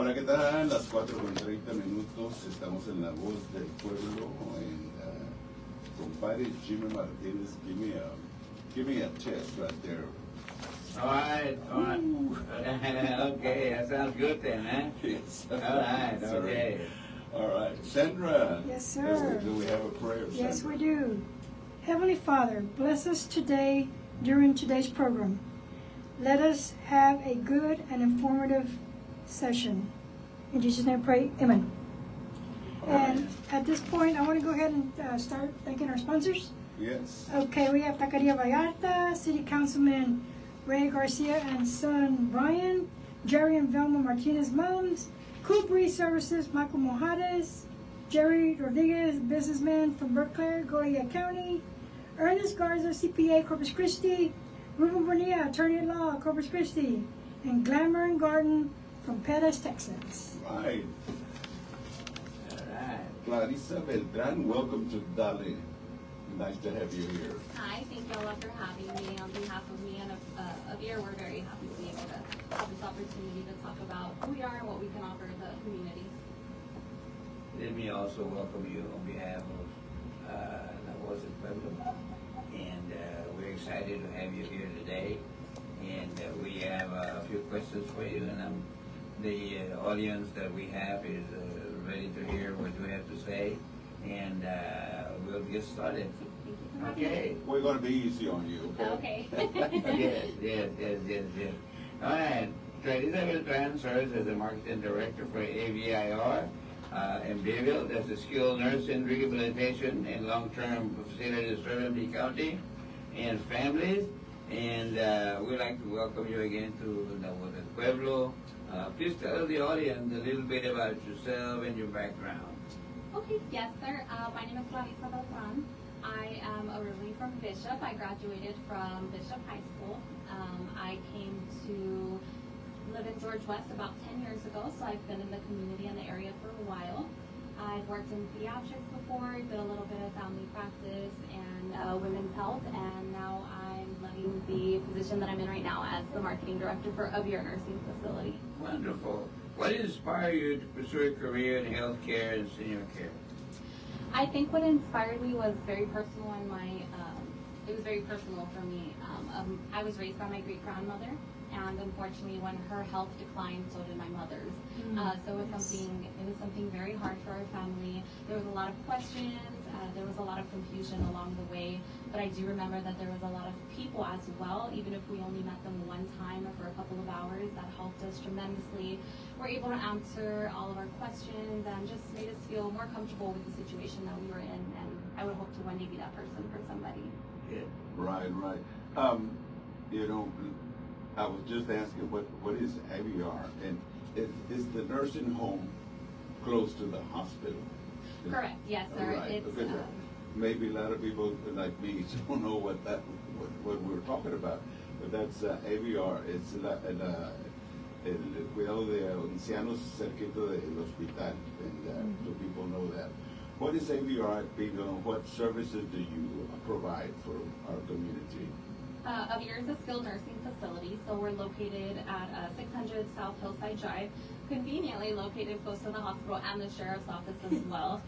Hola, ¿qué tal? Las 4:30. Estamos en La Voz del Pueblo. En compadre Jimmy Martinez, give me a test right there. All right. Okay, that sounds good then, huh? Yes. All right, okay. All right. Sandra. Yes, sir. Do we have a prayer, Sandra? Yes, we do. Heavenly Father, bless us today during today's program. Let us have a good and informative session. In Jesus' name I pray, amen. And at this point, I want to go ahead and start thanking our sponsors. Yes. Okay, we have Taqueria Vallarta, City Councilman Ray Garcia and son Ryan, Jerry and Velma Martinez moms, Cool Services, Michael Mojades, Jerry Rodriguez, businessman from Berkeley, Goya County, Ernest Garza, CPA, Corpus Christi, Ruben Bonilla, attorney at law, Corpus Christi, and Glamour and Garden from Pettis, Texas. Right. All right. Clarissa Beltran, welcome to Dali. Nice to have you here. Hi, thank you all for having me. On behalf of me and of your, we're very happy to be able to have this opportunity to talk about who we are and what we can offer the community. Let me also welcome you on behalf of La Voz del Pueblo. And we're excited to have you here today. And we have a few questions for you. And the audience that we have is ready to hear what you have to say. And we'll get started. Thank you for having Okay. We're going to be easy on you, okay? Okay. Yes. All right. Clarissa Beltran serves as the marketing director for AVIR in Bayville. That's the skilled nursing rehabilitation and long-term facilities serving the county and families. And we'd like to welcome you again to La Voz del Pueblo. Please tell the audience a little bit about yourself and your background. Okay, yes, sir. My name is Clarissa Beltran. I am originally from Bishop. I graduated from Bishop High School. I came to live in George West about 10 years ago, so I've been in the community in the area for a while. I've worked in pediatrics before, did a little bit of family practice and women's health, and now I'm living the position that I'm in right now as the marketing director for your nursing facility. Wonderful. What inspired you to pursue a career in healthcare and senior care? I think what inspired me was very personal in it was very personal for me. I was raised by my great-grandmother, and unfortunately when her health declined, so did my mother's. So it was something very hard for our family. There was a lot of questions, there was a lot of confusion along the way, but I do remember that there was a lot of people as well, even if we only met them one time or for a couple of hours, that helped us tremendously. We're able to answer all of our questions and just made us feel more comfortable with the situation that we were in, and I would hope to one day be that person for somebody. Yeah. Right. I was just asking what is AVR, and is the nursing home close to the hospital? Correct, yes, sir. Right. It's, Because maybe a lot of people like me don't know what we're talking about, but that's AVR. It's el cuidado de ancianos cerquito del hospital, and so people know that. What is AVR? What services do you provide for our community? Avir is a skilled nursing facility, so we're located at 600 South Hillside Drive, conveniently located close to the hospital and the sheriff's office as well.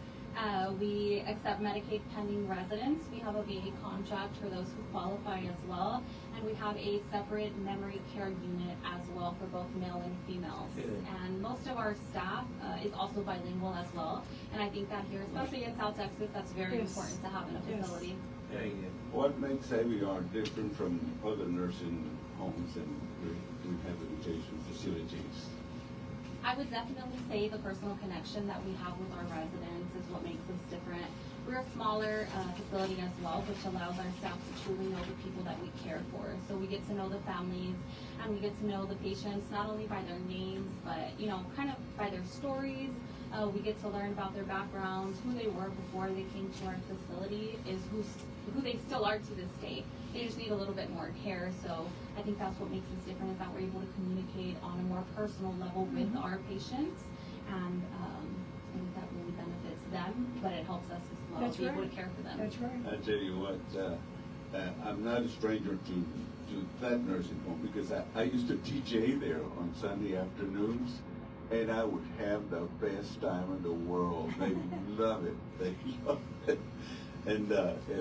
We accept Medicaid pending residents. We have a VA contract for those who qualify as well, and we have a separate memory care unit as well for both male and females. Good. And most of our staff is also bilingual as well, and I think that here, especially in South Texas, that's very important to have in a facility. Very good. What makes AVR different from other nursing homes and rehabilitation facilities? I would definitely say the personal connection that we have with our residents is what makes us different. We're a smaller facility as well, which allows our staff to truly know the people that we care for. So we get to know the families, and we get to know the patients not only by their names, but kind of by their stories. We get to learn about their backgrounds, who they were before they came to our facility, is who they still are to this day. They just need a little bit more care. So I think that's what makes us different, is that we're able to communicate on a more personal level with our patients, and I think that really benefits them, but it helps us as well That's be able right. to care for them. That's right. I tell you what, I'm not a stranger to that nursing home, because I used to TJ there on Sunday afternoons, and I would have the best time in the world. They love it. They love it. And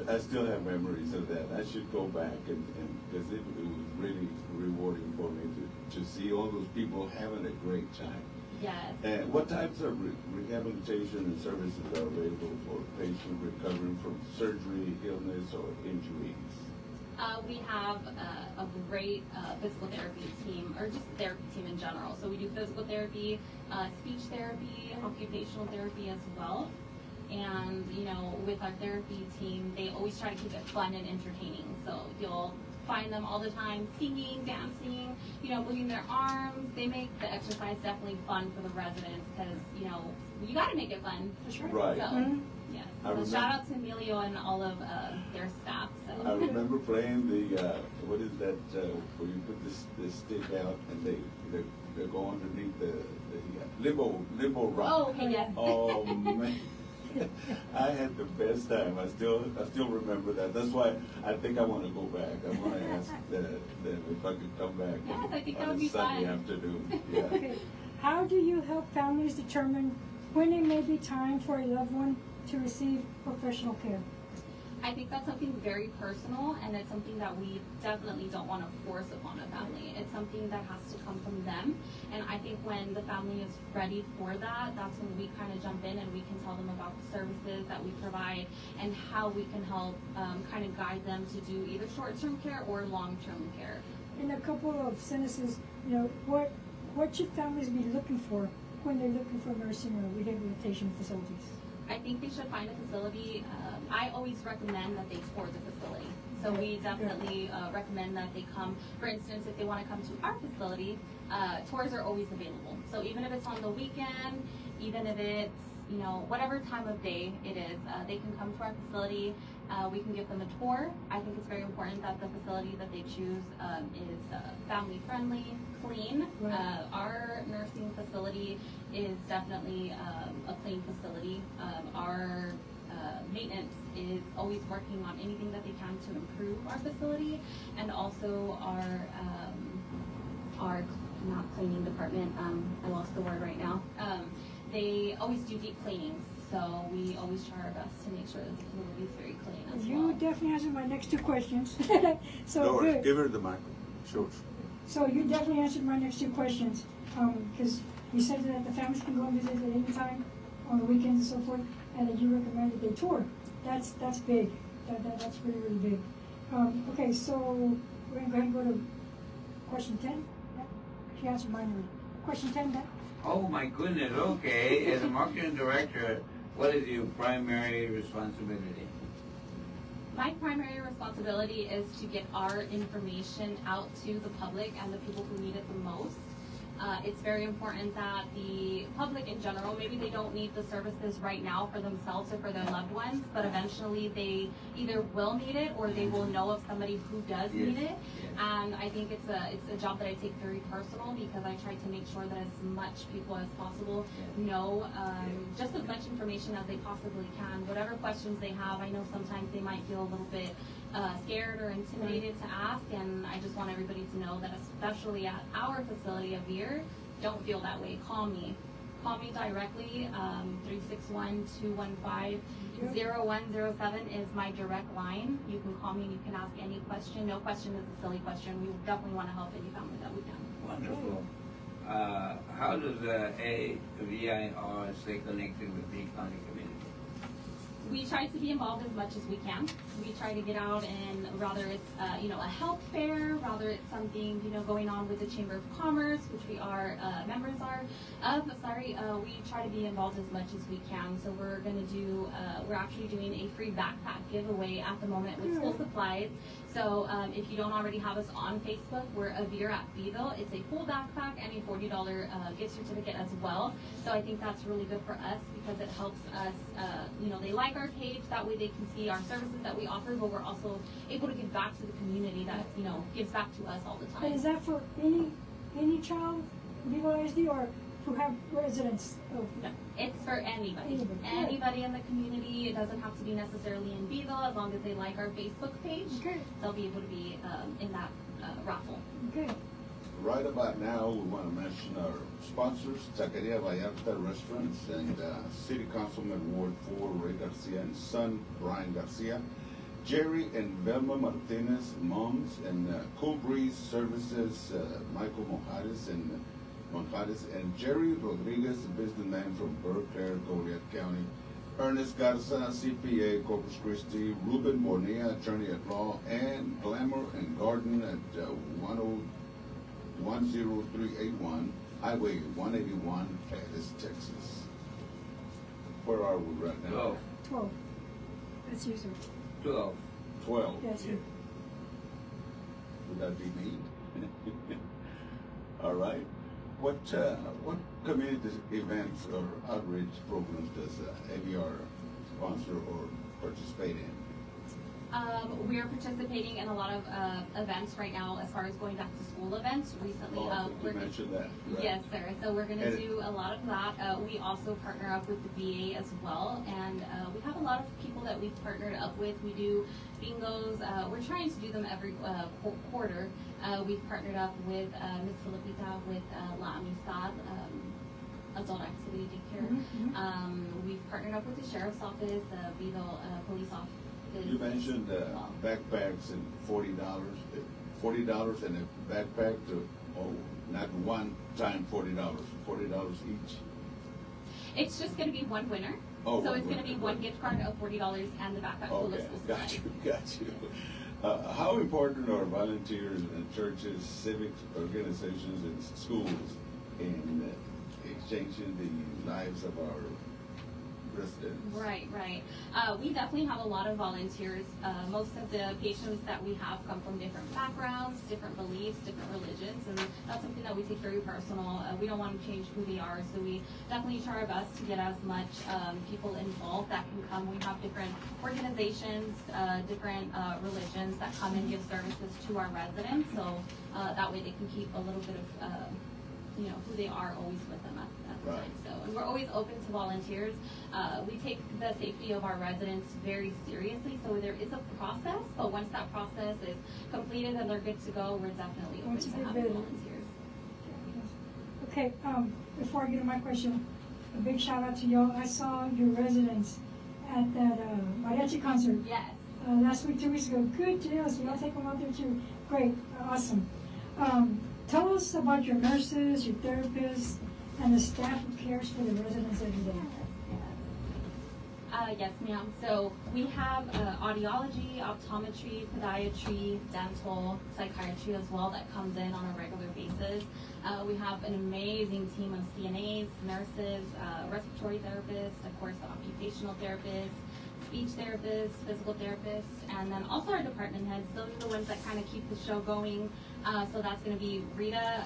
I still have memories of that. I should go back and because it was really rewarding for me to see all those people having a great time. Yes. And what types of rehabilitation and services are available for patients recovering from surgery, illness, or injuries? We have a great physical therapy team, or just therapy team in general. So we do physical therapy, speech therapy, occupational therapy as well. And, you know, with our therapy team, they always try to keep it fun and entertaining. So you'll find them all the time singing, dancing, you know, moving their arms. They make the exercise definitely fun for the residents because, you know, you got to make it fun. That's right. Right. So, yes. I So remember- shout out to Emilio and all of their staff. So. I remember playing the what is that where you put this stick out and they go underneath the limbo rock. Oh, okay, yes. Oh man, I had the best time. I still remember that. That's why I think I want to go back. I want to ask them if I could come back. Yes, I think that on would a be Sunday fun. afternoon. Yeah. Okay. How do you help families determine when it may be time for a loved one to receive professional care? I think that's something very personal, and it's something that we definitely don't want to force upon a family. It's something that has to come from them, and I think when the family is ready for that, that's when we kind of jump in and we can tell them about the services that we provide and how we can help kind of guide them to do either short-term care or long-term care. In a couple of sentences, you know, what should families be looking for when they're looking for nursing or rehabilitation facilities? I think they should find a facility. I always recommend that they tour the facility. So we definitely recommend that they come. For instance, if they want to come to our facility, tours are always available. So even if it's on the weekend, even if it's, you know, whatever time of day it is, they can come to our facility. We can give them a tour. I think it's very important that the facility that they choose is family friendly, clean. Right. Our nursing facility is definitely a clean facility. Our maintenance is always working on anything that they can to improve our facility, and also our not cleaning department. I lost the word right now. They always do deep cleanings, so we always try our best to make sure that the facility is very clean as You well. definitely answered my next two questions. So Doris, good. give her the mic. Sure. So you definitely answered my next two questions, because you said that the families can go and visit at any time on the weekends and so forth, and that you recommend that they tour. That's big. That's really, really big. Okay, so we're gonna go ahead and go to question 10. Yeah. She answered mine already. Question 10, then. Oh my goodness, okay. As a marketing director, what is your primary responsibility? My primary responsibility is to get our information out to the public and the people who need it the most. It's very important that the public in general, maybe they don't need the services right now for themselves or for their loved ones, but eventually they either will need it or they will know of somebody who does need it. And I think it's a job that I take very personal because I try to make sure that as much people as possible know just as much information as they possibly can. Whatever questions they have, I know sometimes they might feel a little bit scared or intimidated to ask, and I just want everybody to know that especially at our facility of Veer, don't feel that way. Call me directly. 361-215-0107 is my direct line. You can call me and you can ask any question. No question is a silly question. We definitely want to help any family that we can. Wonderful. How does AVIR stay connected with the county community? We try to be involved as much as we can. We try to get out and rather it's a health fair, rather it's something going on with the Chamber of Commerce, which we are members of. We try to be involved as much as we can. So we're actually doing a free backpack giveaway at the moment with school supplies. So if you don't already have us on Facebook, we're Avir at Beeville. It's a full backpack and a $40 gift certificate as well. So I think that's really good for us because it helps us. They like our page. That way they can see our services that we offer, but we're also able to give back to the community that gives back to us all the time. And is that for any child, Beeville ISD, or who have residents? No, it's for anybody. Anybody in the community. It doesn't have to be necessarily in Beeville. As long as they like our Facebook page, Okay. they'll be able to be in that raffle. Okay. right about now, we want to mention our sponsors, Taqueria Vallarta Restaurants and City Councilman Ward 4, Ray Garcia and son, Brian Garcia, Jerry and Velma Martinez, moms, and Cool Breeze Services, Michael Monjares, and Jerry Rodriguez, businessman from Berkeley, Goliad County, Ernest Garza, CPA, Corpus Christi, Ruben Bonilla, attorney at law, and Glamour and Garden at 10381 Highway 181, Pettis, Texas. Where are we right now? 12. That's you, sir. 12. 12. Yes, sir. Would that be me? All right. What community events or outreach programs does AVR sponsor or participate in? We are participating in a lot of events right now as far as going back to school events. Recently, You mentioned that. Right? Yes, sir. So we're going to do a lot of that. We also partner up with the VA as well, and we have a lot of people that we've partnered up with. We do bingos. We're trying to do them every quarter. We've partnered up with Ms. Filipita with La Amistad, adult activity daycare. We've partnered up with the sheriff's office, the Beadle police office. You mentioned backpacks and $40 and a backpack to, not one time $40 each. It's just going to be one winner. Oh, so one it's going to be winner. one gift card of $40 and the backpack full of Okay, school got supplies. you, got you. How important are volunteers in churches, civic organizations, and schools in exchanging the lives of our residents? Right. We definitely have a lot of volunteers. Most of the patients that we have come from different backgrounds, different beliefs, different religions, and that's something that we take very personal. We don't want to change who they are, so we definitely try our best to get as much people involved that can come. We have different organizations, different religions that come and give services to our residents, so that way they can keep a little bit of who they are always with them at the Right. time. So, and we're always open to volunteers. We take the safety of our residents very seriously, so there is a process, but once that process is completed and they're good to go, we're definitely open Once to they're having good. volunteers. Okay, before I get to my question, a big shout out to y'all. I saw your residents at that mariachi concert Yes. last week, 2 weeks ago. Good deal. So y'all take them out there too. Great, awesome. Tell us about your nurses, your therapists, and the staff who cares for the residents every day. Yes, ma'am. So we have audiology, optometry, podiatry, dental, psychiatry as well that comes in on a regular basis. We have an amazing team of CNAs, nurses, respiratory therapists, of course, the occupational therapists, speech therapists, physical therapists, and then also our department heads. Those are the ones that kind of keep the show going. So that's going to be Rita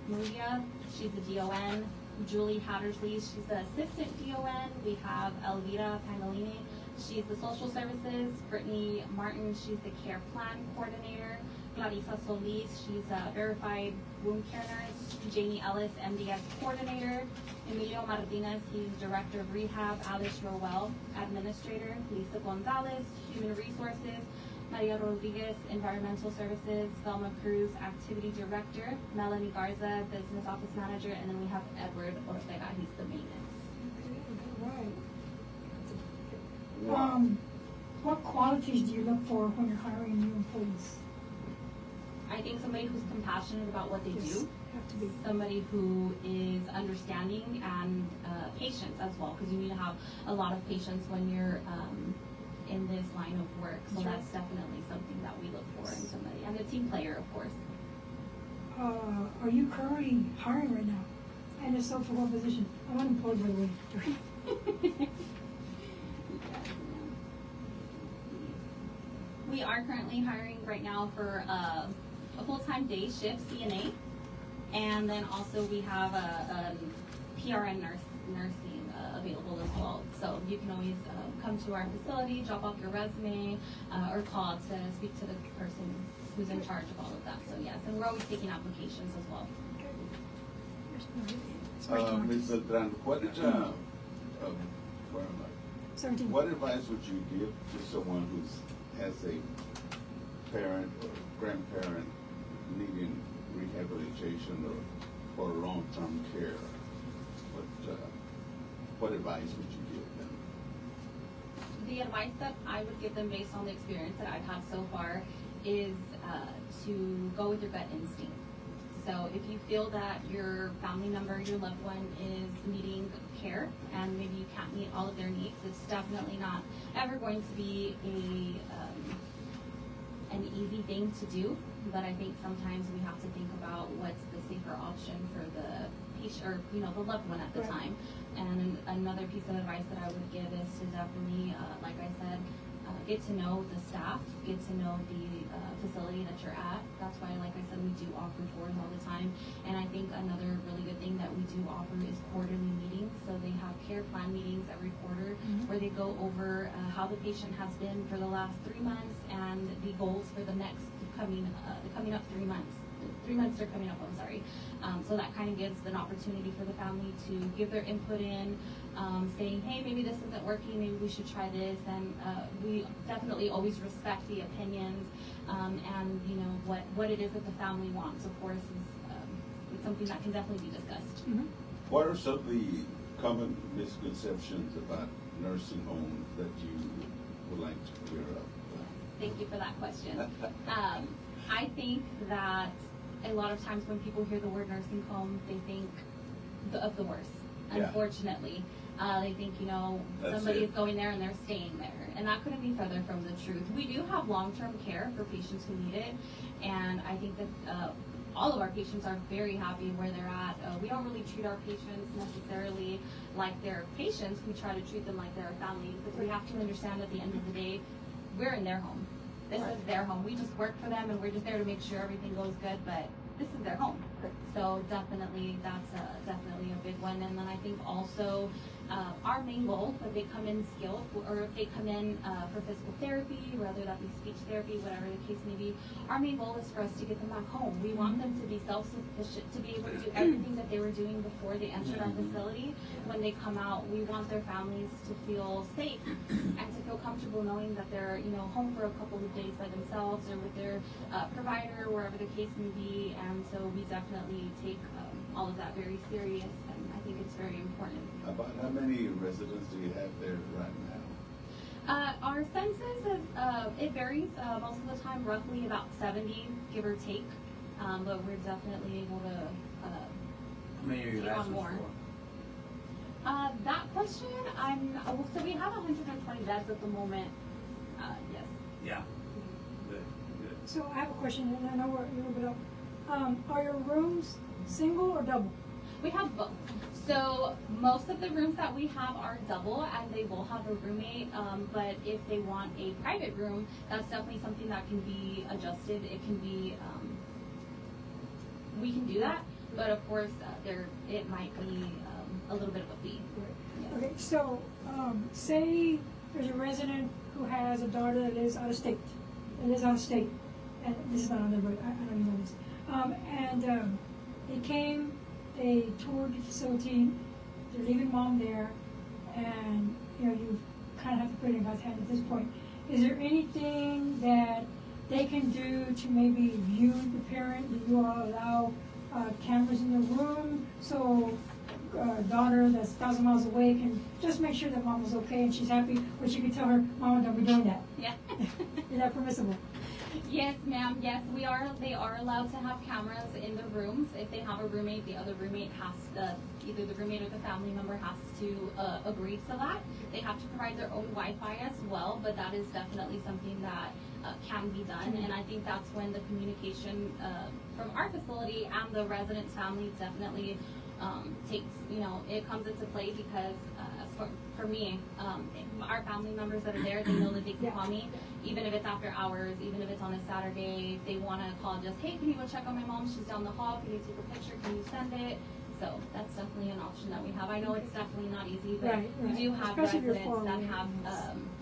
Maria, she's the DON. Julie Hattersley, she's the assistant DON. We have Elvira Pangolini, she's the social services. Brittany Martin, she's the care plan coordinator. Clarissa Solis, she's a verified wound care nurse. Jamie Ellis, MDS coordinator. Emilio Martinez, he's director of rehab. Alice Rowell, administrator. Lisa Gonzalez, human resources. Maria Rodriguez, environmental services. Velma Cruz, activity director. Melanie Garza, business office manager. And then we have Edward Ortega, he's the maintenance. Okay, right. Wow. What qualities do you look for when you're hiring new employees? I think somebody who's compassionate about what they Yes, do. have to be. Somebody who is understanding and patient as well, because you need to have a lot of patience when you're in this line of work. So That's right. that's definitely something that we look for in somebody. And the team player, of course. Are you currently hiring right now? And if so, for what position? I'm unemployed, by the way. We are currently hiring right now for a full-time day shift CNA, and then also we have a PRN nursing available as well. So you can always come to our facility, drop off your resume, or call to speak to the person who's in charge of all of that. So yes, and we're always taking applications as well. Ms. Beltran, what, where am I? 17. What advice would you give to someone who has a parent or grandparent needing rehabilitation or long-term care, what advice would you give them? The advice that I would give them based on the experience that I've had so far is to go with your gut instinct. So if you feel that your family member, your loved one is needing care and maybe you can't meet all of their needs, it's definitely not ever going to be an easy thing to do. But I think sometimes we have to think about what's the safer option for the patient or the loved one at the time. And another piece of advice that I would give is to definitely, like I said, get to know the staff, get to know the facility that you're at. That's why, like I said, we do offer tours all the time. And I think another really good thing that we do offer is quarterly meetings. So they have care plan meetings every quarter where they go over how the patient has been for the last 3 months and the goals for the next coming up 3 months. 3 months are coming up, I'm sorry. So that kind of gives an opportunity for the family to give their input in, saying, hey, maybe this isn't working, maybe we should try this. And we definitely always respect the opinions and what it is that the family wants, of course, is something that can definitely be discussed. What are some of the common misconceptions about nursing homes that you would like to clear up? Thank you for that question. I think that a lot of times when people hear the word nursing home, they think of the worst, unfortunately. They think, somebody is going there and they're staying there. And that couldn't be further from the truth. We do have long-term care for patients who need it. And I think that all of our patients are very happy where they're at. We don't really treat our patients necessarily like they're patients. We try to treat them like they're a family. Because we have to understand at the end of the day, we're in their home. This is their home. We just work for them and we're just there to make sure everything goes good, but this is their home. So definitely, that's definitely a big one. And then I think also our main goal, if they come in skilled or if they come in for physical therapy, whether that be speech therapy, whatever the case may be, our main goal is for us to get them back home. We want them to be self-sufficient, to be able to do everything that they were doing before they entered our facility. When they come out, we want their families to feel safe and to feel comfortable knowing that they're home for a couple of days by themselves or with their provider, wherever the case may be. And so we definitely take all of that very serious, and I think it's very important. About how many residents do you have there right now? Our census is, it varies, most of the time roughly about 70, give or take, but we're definitely able to How many are you take on asking more. for? That question, so we have 120 beds at the moment, yes. Yeah. Good, good. So I have a question, and I know we're a little bit up. Are your rooms single or double? We have both. So most of the rooms that we have are double, and they will have a roommate. But if they want a private room, that's definitely something that can be adjusted. It can be, we can do that. But of course, it might be a little bit of a fee. Yes. Okay, so say there's a resident who has a daughter that lives out of state, and this is not on the road, I don't even know this. They came, they toured the facility, they're leaving mom there, and you kind of have to put it in God's hand at this point. Is there anything that they can do to maybe view the parent? Do you all allow cameras in the room so daughter that's 1,000 miles away can just make sure that mom was okay and she's happy, or she can tell her, Mom, don't be doing that? Yeah. Is that permissible? Yes, ma'am. Yes, they are allowed to have cameras in the rooms. If they have a roommate, the other roommate has to, either the roommate or the family member has to agree to that. They have to provide their own Wi-Fi as well, but that is definitely something that can be done. And I think that's when the communication from our facility and the residents' families definitely takes, it comes into play because for me, our family members that are there, they know that they can call me, even if it's after hours, even if it's on a Saturday. They want to call just, hey, can you go check on my mom? She's down the hall. Can you take a picture? Can you send it? So that's definitely an option that we have. I know it's definitely not easy, but we do have residents that have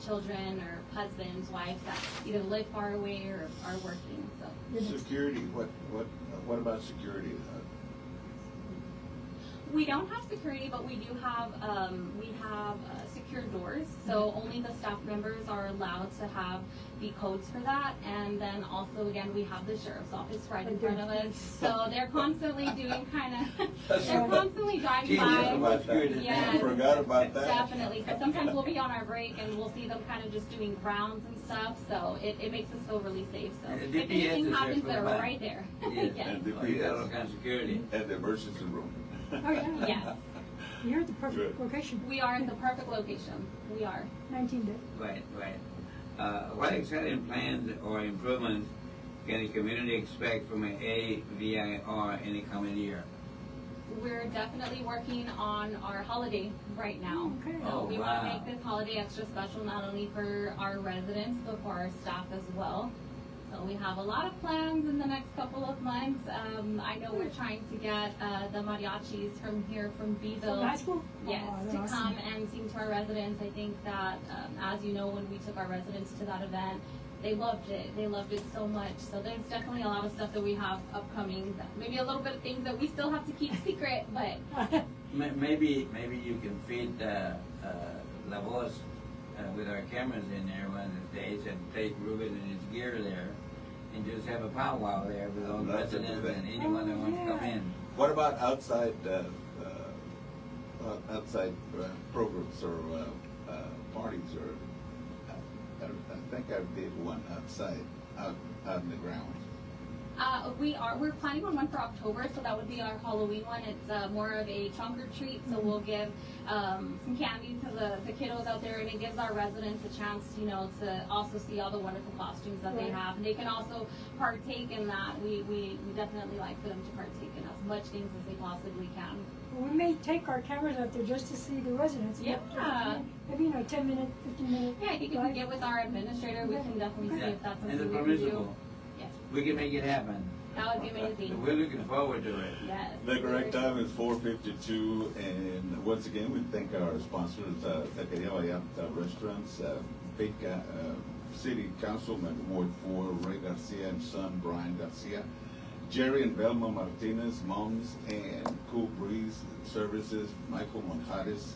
children or husbands, wives that either live far away or are working. So Security, what about security? we don't have security, but we do have secure doors, so only the staff members are allowed to have the codes for that. And then also, again, we have the sheriff's office right in front of us, so they're constantly doing they're constantly driving by. I forgot about that. Definitely. So sometimes we'll be on our break and we'll see them kind of just doing rounds and stuff, so it makes us feel really safe. So if anything happens, they're right there. Yes. Yes. And the You got all kinds of security. And the emergency room. Oh, yeah. Yes. You're at the perfect Good. location. We are in the perfect location. We are. 19 days. Right. What exciting plans or improvements can the community expect from an AVIR in the coming year? We're definitely working on our holiday right now. Okay. So Oh, we wow. want to make this holiday extra special, not only for our residents, but for our staff as well. So we have a lot of plans in the next couple of months. I know we're trying to get the mariachis from here, from Beeville. From high school? Yes, Oh, to that's come awesome. and sing to our residents. I think that, as you know, when we took our residents to that event, they loved it. They loved it so much. So there's definitely a lot of stuff that we have upcoming. Maybe a little bit of things that we still have to keep secret, but Maybe you can feed La Voz with our cameras in there one of the days and take Ruben and his gear there and just have a powwow there with all the Love to do residents that. and anyone that wants to come in. What about outside programs or parties or? I think I did one outside, out in the ground. we're planning on one for October, so that would be our Halloween one. It's more of a trunk or treat, so we'll give some candy to the kiddos out there, and it gives our residents a chance, you know, to also see all the wonderful costumes that they Right. have. And they can also partake in that. We definitely like for them to partake in as much things as they possibly can. We may take our cameras out there just to see the residents. Yeah. Maybe, 10-minute, 15-minute. Yeah, I think if we get with our administrator, we can definitely see if that's And something it's we can do. permissible. Yes, We can make it happen. that would be amazing. We're looking forward to it. Yes. The correct time is 4:52, and once again, we thank our sponsors, Taqueria Vallarta Restaurants, City Councilman Ward 4, Ray Garcia and son, Brian Garcia, Jerry and Velma Martinez, Moms, and Cool Breeze Services, Michael Monjares,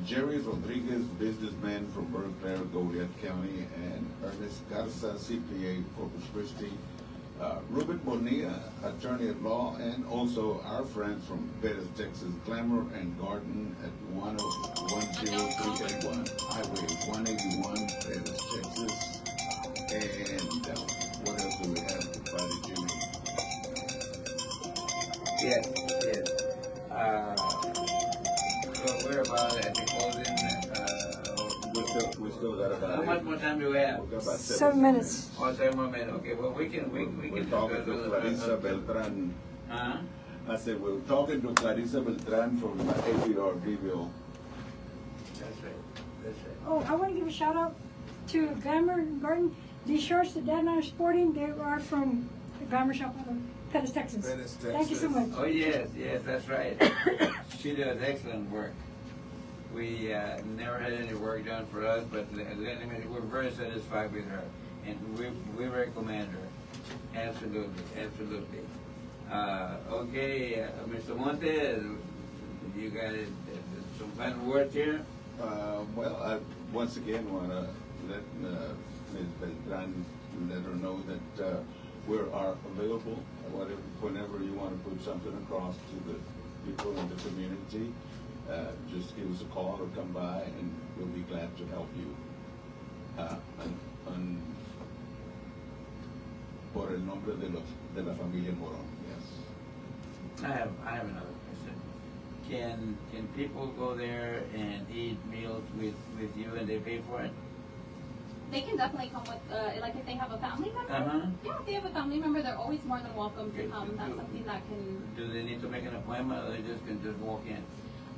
Jerry Rodriguez, businessman from Berkeley, Goliad County, and Ernest Garza, CPA, Corpus Christi, Ruben Bonilla, attorney at law, and also our friends from Bettis, Texas, Glamour and Garden at 10381 Highway 181, Bettis, Texas. And what else do we have to Friday, Jimmy? Yes. So we're about at the closing. We still got about How much more time do we have? we got about 7 minutes. Oh, 7 more minutes. Okay, well, we can We're talking to Clarissa Beltran. Uh-huh. I said, we're talking to Clarissa Beltran from APR Greenville. That's right. Oh, I want to give a shout out to Glamour Garden. These shorts that Dad and I are sporting, they are from the Glamour shop out of Pettis, Texas. Pettis, Thank you so Texas. much. Oh, yes, that's right. She does excellent work. We never had any work done for us, but we're very satisfied with her, and we recommend her. Absolutely. Okay, Mr. Montes, you got some final words here? Well, I once again want to let Ms. Beltran let her know that we are available whenever you want to put something across to the people in the community. Just give us a call or come by, and we'll be glad to help you. Por el nombre de la familia Morón, yes. I have another question. Can people go there and eat meals with you and they pay for it? They can definitely come with, like if they have a family member. Uh-huh. Yeah, if they have a family member, they're always more than welcome to Okay. come. That's something that can, Do they need to make an appointment, or they can just walk in?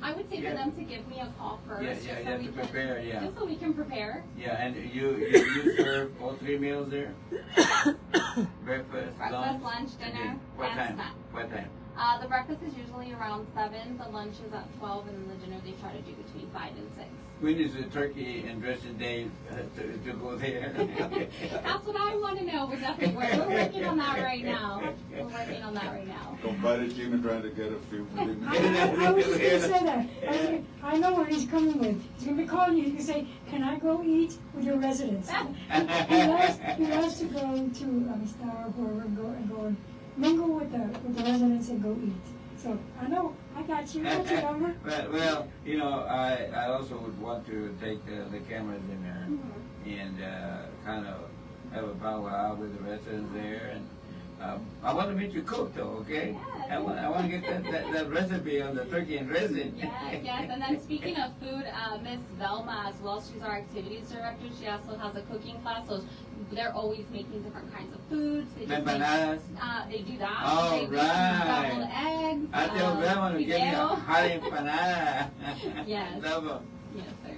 I would say Yeah. for them to give me a call first. Yeah, just you so have we to can- prepare, yeah. Just so we can prepare. Yeah, and you serve all 3 meals there? Breakfast, Breakfast, lunch, dinner, What and time? snack. What time? The breakfast is usually around 7, the lunch is at 12, and then the dinner they try to do between 5 and 6. When is the turkey and dressing day to go there? That's what I want to know. We're working on that right now. We're working on that right now. Compadre Jimmy trying to get a few for him. I was just gonna say that. I know where he's coming with. He's gonna be calling you. He can say, "Can I go eat with your residents?" he loves to go to Amistad or wherever and go and mingle with the residents and go eat. So I know I got you. Number. Well, you know, I also would want to take the cameras in there and kind of have a powwow with the residents there. And I want to meet you cook, though, okay? Yes. I want to get that recipe on the turkey and dressing. Yes. And then speaking of food, Miss Velma as well, she's our activities director. She also has a cooking class, so they're always making different kinds of foods. They just Empanadas? they do that. All they right. Scrambled eggs. I tell Velma to give me a fideo. hot empanada. Yes. Velma. Yes, sir.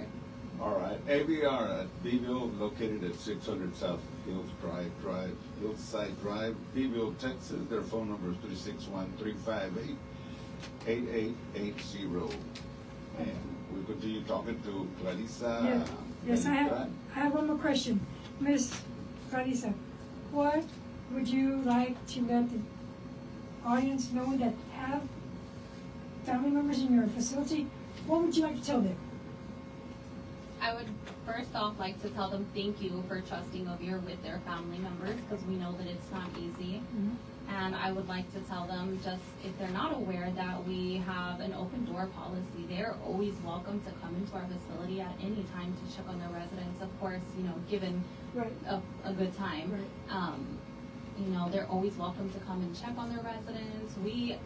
All right, ABR at Beeville, located at 600 South Hillside Drive, Beeville, Texas. Their phone number is 361-358-8880. And we continue talking to Clarissa. Yes, I Beltran. have one more question. Miss Clarissa, what would you like to let the audience know that have family members in your facility? What would you like to tell them? I would first off like to tell them thank you for trusting Oviedo with their family members, because we know that it's not easy. And I would like to tell them, just if they're not aware, that we have an open door policy. They're always welcome to come into our facility at any time to check on their residents. Of course, you know, given Right. a good time. Right. You know, they're always welcome to come and check on their residents. We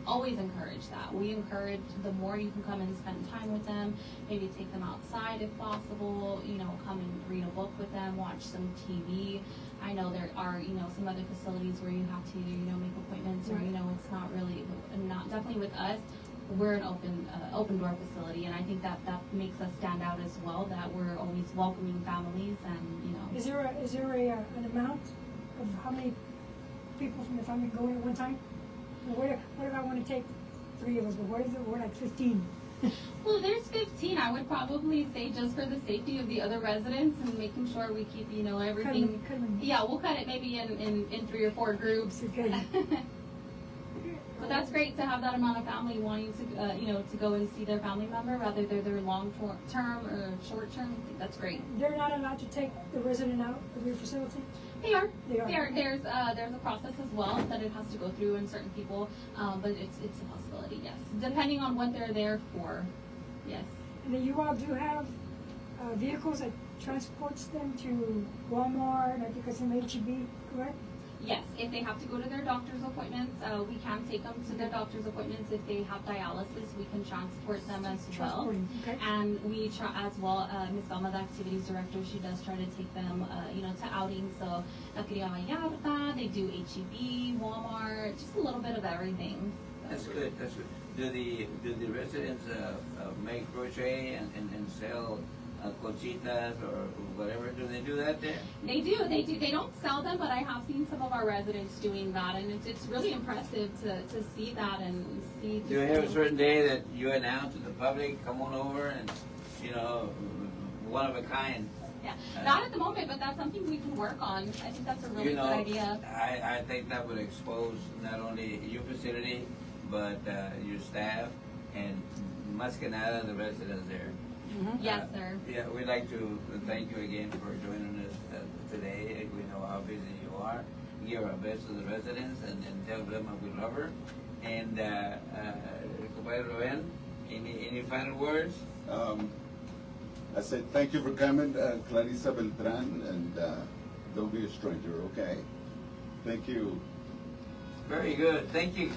always encourage that. We encourage the more you can come and spend time with them, maybe take them outside if possible, you know, come and read a book with them, watch some TV. I know there are, you know, some other facilities where you have to, you know, make appointments, or, you know, it's not really, not definitely with us. We're an open door facility, and I think that makes us stand out as well, that we're always welcoming families, and, you know. Is there an amount of how many people from the family go in at one time? What if I want to take 3 of us, but what if we're like 15? Well, there's 15. I would probably say, just for the safety of the other residents and making sure we keep, you know, everything. Cut 'em. Yeah, we'll cut it maybe in 3 or 4 groups. Okay. But that's great to have that amount of family wanting to, you know, to go and see their family member, whether they're their long-term or short-term. I think that's great. They're not allowed to take the resident out of your facility? They are. They are. There's a process as well that it has to go through in certain people, but it's a possibility, yes. Depending on what they're there for, yes. And then you all do have vehicles that transports them to Walmart, I think it's in HEB, correct? Yes, if they have to go to their doctor's appointments, we can take them to their doctor's appointments. If they have dialysis, we can transport them as well. Transporting, okay. And we try as well, Ms. Velma, the activities director, she does try to take them, you know, to outings. So, La Cría Vallarta, they do HEB, Walmart, just a little bit of everything. That's good. That's good. Do the residents make crochet and sell conchitas or whatever? Do they do that there? They do. They don't sell them, but I have seen some of our residents doing that, and it's really impressive to see that and see. Do you have a certain day that you announce to the public, come on over and, you know, one of a kind? Yeah, not at the moment, but that's something we can work on. I think that's a really good idea. I think that would expose not only your facility, but your staff, and más que nada the residents there. Yes, sir. Yeah, we'd like to thank you again for joining us today. We know how busy you are. Give our best to the residents and tell them we love her. And, Compadre Rubén, any final words? I said thank you for coming, Clarissa Beltran, and don't be a stranger, okay? Thank you. Very good. Thank you.